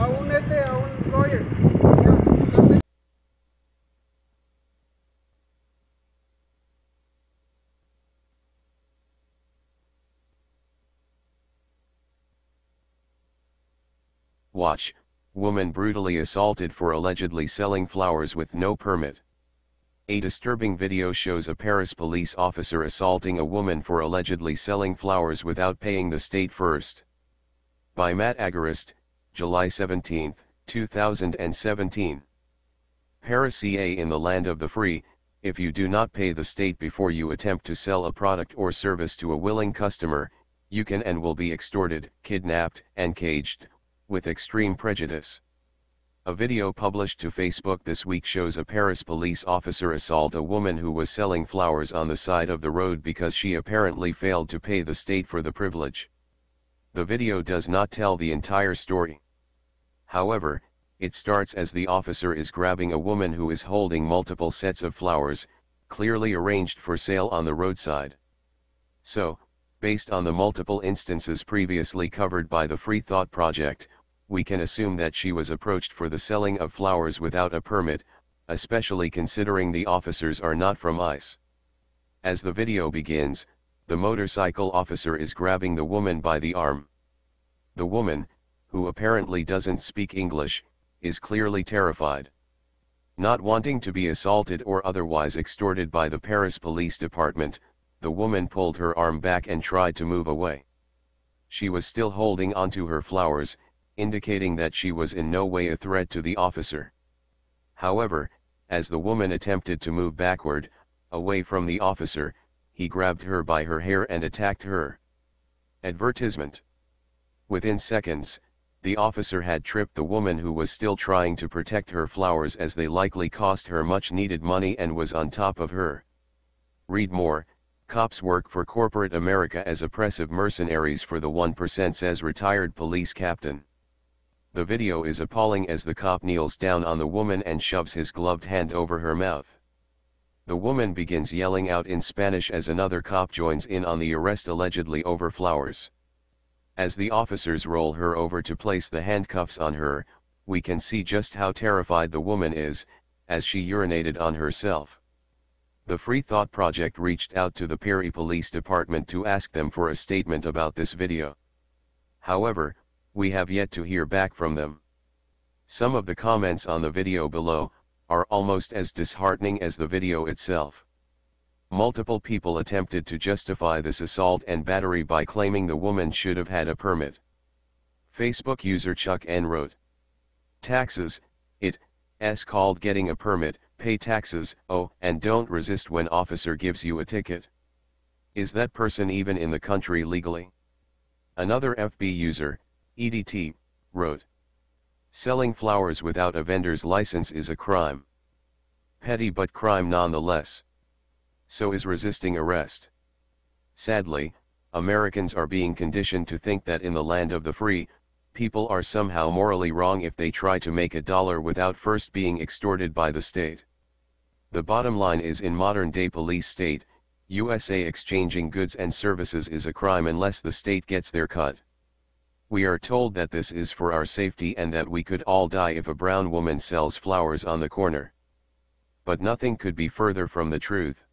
a un lawyer. Watch, woman brutally assaulted for allegedly selling flowers with no permit. A disturbing video shows a Paris police officer assaulting a woman for allegedly selling flowers without paying the state first. By Matt Agarist, July 17, 2017. Paris CA in the land of the free, if you do not pay the state before you attempt to sell a product or service to a willing customer, you can and will be extorted, kidnapped, and caged, with extreme prejudice. A video published to Facebook this week shows a Paris police officer assault a woman who was selling flowers on the side of the road because she apparently failed to pay the state for the privilege. The video does not tell the entire story. However, it starts as the officer is grabbing a woman who is holding multiple sets of flowers, clearly arranged for sale on the roadside. So, based on the multiple instances previously covered by the Free Thought Project, we can assume that she was approached for the selling of flowers without a permit, especially considering the officers are not from ICE. As the video begins, the motorcycle officer is grabbing the woman by the arm. The woman, who apparently doesn't speak English, is clearly terrified. Not wanting to be assaulted or otherwise extorted by the Paris Police Department, the woman pulled her arm back and tried to move away. She was still holding onto her flowers, indicating that she was in no way a threat to the officer. However, as the woman attempted to move backward, away from the officer, he grabbed her by her hair and attacked her. Advertisement. Within seconds, the officer had tripped the woman who was still trying to protect her flowers as they likely cost her much needed money and was on top of her. Read more. Cops work for corporate America as oppressive mercenaries for the 1%, says retired police captain. The video is appalling as the cop kneels down on the woman and shoves his gloved hand over her mouth. The woman begins yelling out in Spanish as another cop joins in on the arrest allegedly over flowers. As the officers roll her over to place the handcuffs on her, we can see just how terrified the woman is, as she urinated on herself. The Free Thought Project reached out to the Paris Police Department to ask them for a statement about this video. However, we have yet to hear back from them. Some of the comments on the video below are almost as disheartening as the video itself. Multiple people attempted to justify this assault and battery by claiming the woman should have had a permit. Facebook user Chuck N wrote, "Taxes, it's called getting a permit, pay taxes, oh, and don't resist when officer gives you a ticket. Is that person even in the country legally?" Another FB user, EDT, wrote, "Selling flowers without a vendor's license is a crime. Petty but crime nonetheless. So is resisting arrest. Sadly, Americans are being conditioned to think that in the land of the free, people are somehow morally wrong if they try to make $1 without first being extorted by the state. The bottom line is, in modern-day police state, USA, exchanging goods and services is a crime unless the state gets their cut. We are told that this is for our safety and that we could all die if a brown woman sells flowers on the corner. But nothing could be further from the truth.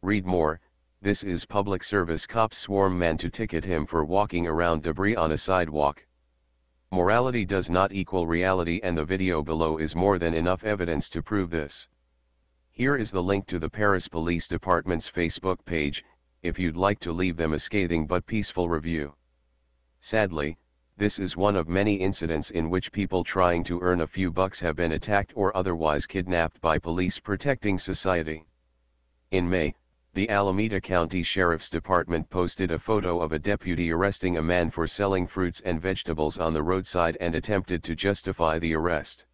Read more. This is public service. Cops swarm man to ticket him for walking around debris on a sidewalk. Morality does not equal reality, and the video below is more than enough evidence to prove this. Here is the link to the Paris Police Department's Facebook page, if you'd like to leave them a scathing but peaceful review. Sadly, this is one of many incidents in which people trying to earn a few bucks have been attacked or otherwise kidnapped by police protecting society. In May, the Alameda County Sheriff's Department posted a photo of a deputy arresting a man for selling fruits and vegetables on the roadside and attempted to justify the arrest.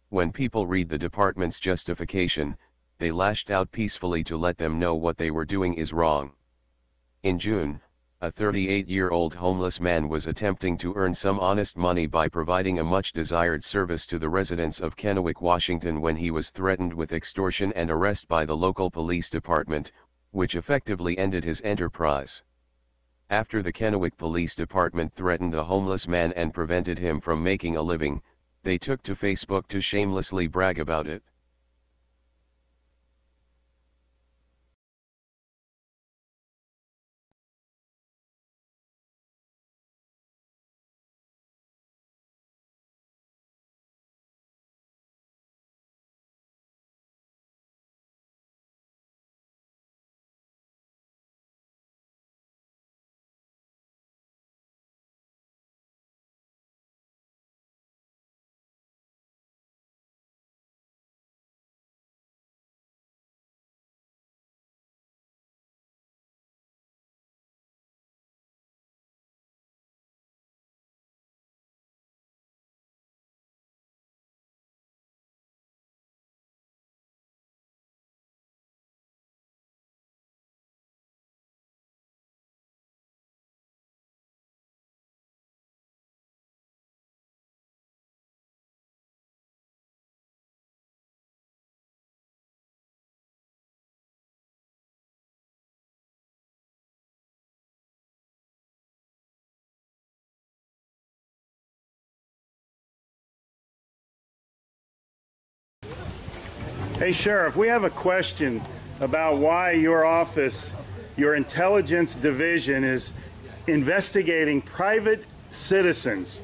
When people read the department's justification, they lashed out peacefully to let them know what they were doing is wrong. In June, a 38-year-old homeless man was attempting to earn some honest money by providing a much-desired service to the residents of Kennewick, Washington, when he was threatened with extortion and arrest by the local police department, which effectively ended his enterprise. After the Kennewick Police Department threatened the homeless man and prevented him from making a living, they took to Facebook to shamelessly brag about it. Hey Sheriff, we have a question about why your office, your intelligence division, is investigating private citizens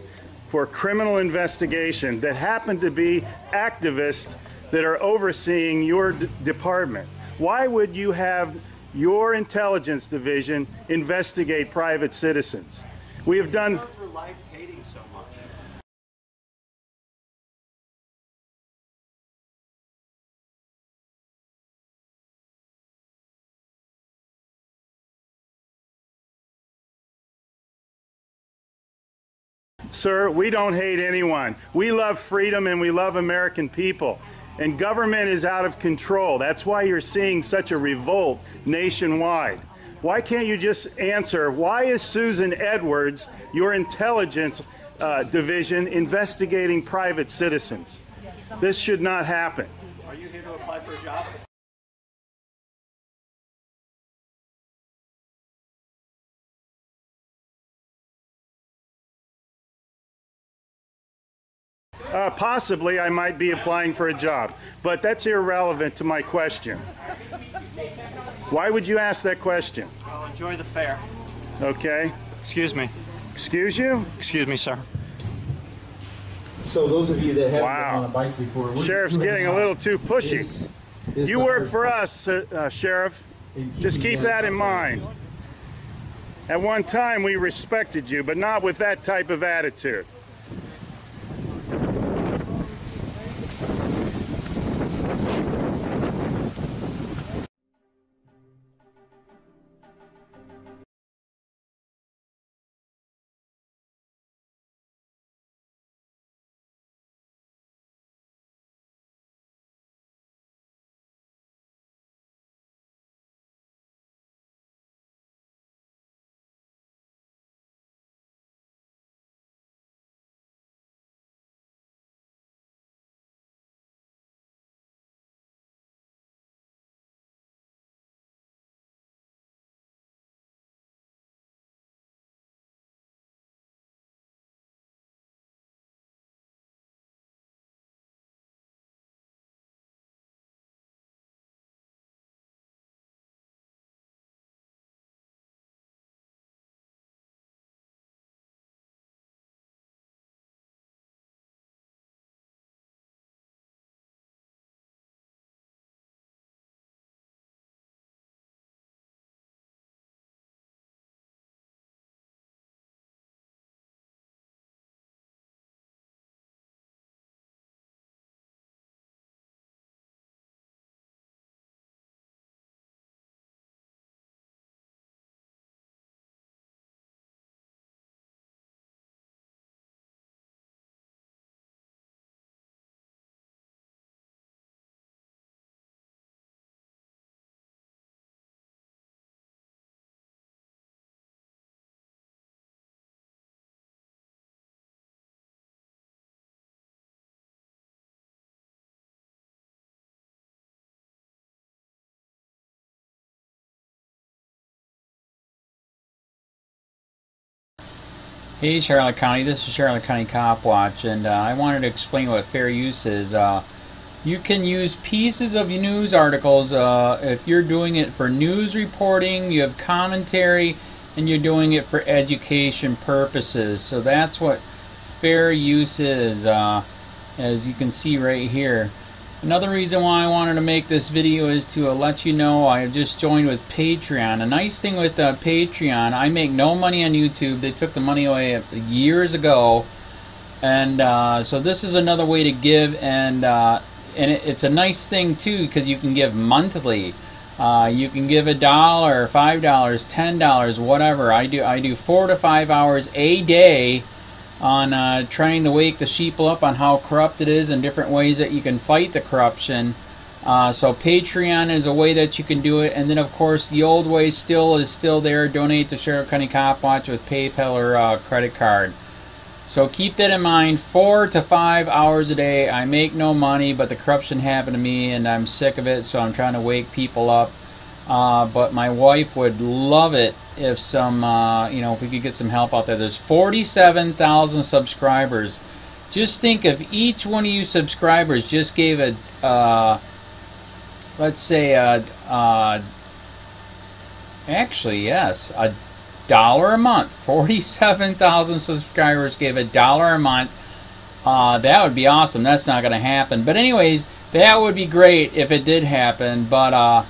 for criminal investigation that happen to be activists that are overseeing your department. Why would you have your intelligence division investigate private citizens? We have done... For life hating so much. Sir, we don't hate anyone. We love freedom and we love American people. And government is out of control. That's why you're seeing such a revolt nationwide. Why can't you just answer, why is Susan Edwards, your intelligence division, investigating private citizens? This should not happen. Are you here to apply for a job? Possibly I might be applying for a job, but that's irrelevant to my question. Why would you ask that question? Well, enjoy the fair. Okay. Excuse me. Excuse you? Excuse me, sir. So those of you that haven't Wow. been on a bike before, we're Sheriff's just getting a little too pushy. is You the work hard for part us, Sheriff. in Just keeping keep that in up. mind. At one time we respected you, but not with that type of attitude. Hey Charlotte County, this is Charlotte County Cop Watch, and I wanted to explain what fair use is. You can use pieces of news articles if you're doing it for news reporting, you have commentary, and you're doing it for education purposes. So that's what fair use is, as you can see right here. Another reason why I wanted to make this video is to let you know I just joined with Patreon. A nice thing with Patreon, I make no money on YouTube. They took the money away years ago, and so this is another way to give, and it's a nice thing too because you can give monthly. You can give $1, $5, $10, whatever. I do 4 to 5 hours a day on trying to wake the sheeple up on how corrupt it is and different ways that you can fight the corruption. So Patreon is a way that you can do it, and then of course the old way is still there. Donate to Charlotte County Cop Watch with PayPal or credit card. So keep that in mind. 4 to 5 hours a day. I make no money, but the corruption happened to me and I'm sick of it, so I'm trying to wake people up. But my wife would love it if if we could get some help out there. There's 47,000 subscribers. Just think if each one of you subscribers just gave let's say actually yes, $1 a month. 47,000 subscribers gave $1 a month. That would be awesome. That's not going to happen. But anyways, that would be great if it did happen. But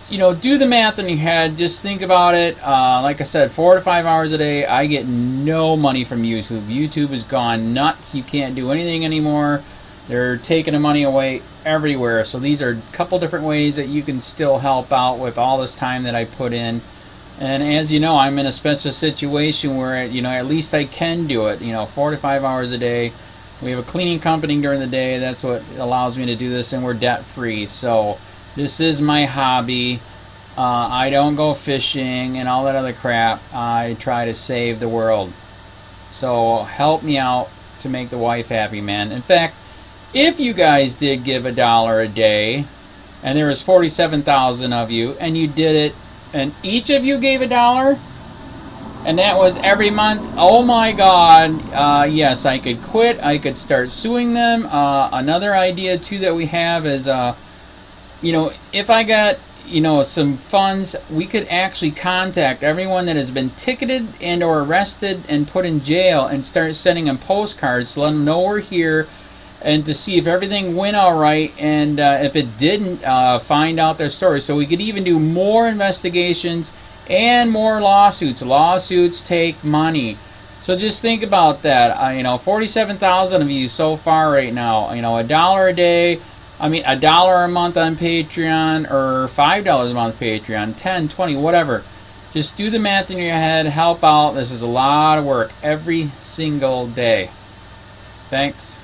do the math in your head. Just think about it. Like I said, 4 to 5 hours a day. I get no money from YouTube. YouTube has gone nuts. You can't do anything anymore. They're taking the money away everywhere. So these are a couple different ways that you can still help out with all this time that I put in. And as you know, I'm in a special situation where at least I can do it. 4 to 5 hours a day. We have a cleaning company during the day. That's what allows me to do this, and we're debt free. So this is my hobby. I don't go fishing and all that other crap. I try to save the world. So help me out to make the wife happy, man. In fact, if you guys did give $1 a day, and there was 47,000 of you, and you did it, and each of you gave $1, and that was every month, oh my God, yes, I could quit. I could start suing them. Another idea too that we have is if I got some funds, we could actually contact everyone that has been ticketed and or arrested and put in jail and start sending them postcards to let them know we're here, and to see if everything went all right, and if it didn't, find out their story. So we could even do more investigations and more lawsuits. Lawsuits take money. So just think about that. 47,000 of you so far right now. $1 a day. $1 a month on Patreon, or $5 a month Patreon, 10, 20, whatever. Just do the math in your head, help out. This is a lot of work every single day. Thanks.